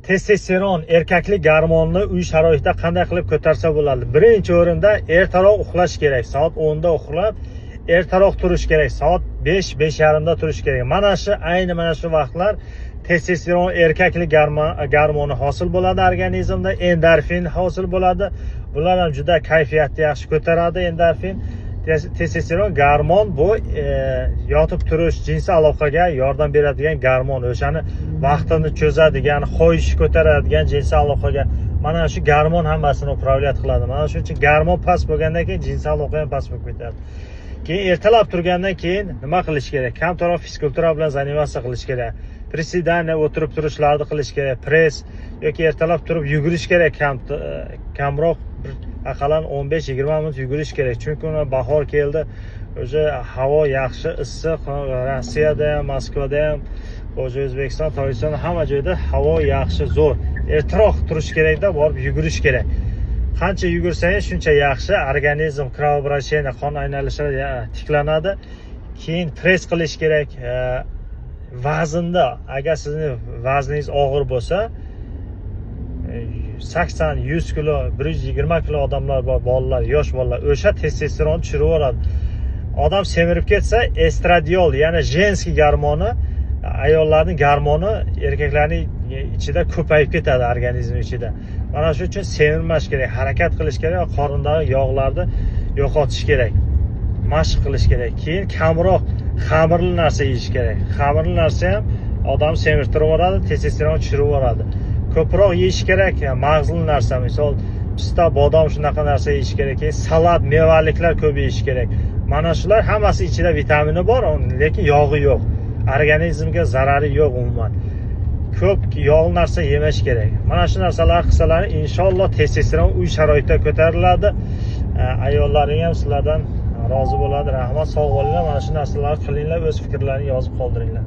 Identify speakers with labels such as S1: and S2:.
S1: testosteron erkaklik gormonini uy sharoitida qanday qilib ko'tarsa bo'ladi? Birinchi o'rinda ertaroq uxlash kerak. Soat 10 da uxlab, ertaroq turish kerak. Soat 5:30 da turish kerak. Mana shu vaqtlar testosteron erkaklik gormoni hosil bo'ladi organizmda, endorfin hosil bo'ladi. Bular ham juda kayfiyatni yaxshi ko'taradi. Endorfin, testosteron gormon bu yotib turish, jinsiy aloqaga yordam beradigan gormon. O'shani vaqtini cho'zadigan, xohish ko'taradigan jinsiy aloqaga mana shu gormon hammasini upravlat qiladi. Mana shuning uchun gormon past bo'lgandan keyin jinsiy aloqa ham past bo'lib ketadi. Keyin ertalab turgandan keyin nima qilish kerak? Kamtaroq fizkultura bilan zanimatsiya qilish kerak. Prisidaniya, o'tirib turishlarni qilish kerak. Press yoki ertalab turib yugurish kerak. Kamroq aqallan 15-20 minut yugurish kerak. Chunki bahor keldi. O'sha havo yaxshi, issiq. Rossiyada ham, Moskvada ham, O'zbekiston, Tojikiston hamma joyda havo yaxshi, zo'r. Ertaroq turish kerakda, borib yugurish kerak. Qancha yugursangiz shuncha yaxshi. Organizm kровообращение, qon aylanishi tiklanadi. Keyin press qilish kerak. Vaznda, agar sizning vazningiz og'ir bo'lsa, 80-100 kilo, 120 kilo odamlar bor, bolalar, yosh bolalar, o'sha testosteron tushirib yuboradi. Odam semirib ketsa, estradiol, ya'ni jenskiy gormoni, ayollarning gormoni erkaklarning ichida ko'payib ketadi, organizm ichida. Mana shuning uchun semirmash kerak, harakat qilish kerak, qorindagi yog'larni yo'qotish kerak. Mashq qilish kerak. Keyin kamroq xamirli narsa yeyish kerak. Xamirli narsa ham odam semirtirib yuboradi, testosteron tushirib yuboradi. Ko'proq yeyish kerak, mag'zli narsa, misol pista, bodom shunaqa narsa yeyish kerak. Keyin salat, mevaliklar ko'p yeyish kerak. Mana shular hammasi ichida vitamini bor, lekin yog'i yo'q. Organizmga zarari yo'q umuman. Ko'p yog'li narsa yemash kerak. Mana shu narsalar qilsalar, inshaalloh testosteron uy sharoitida ko'tariladi. Ayollaring ham sizlardan rozi bo'ladi. Rahmat, sog' bo'linglar. Mana shu narsalarni qilinglar, o'z fikrlaringizni yozib qoldiringlar.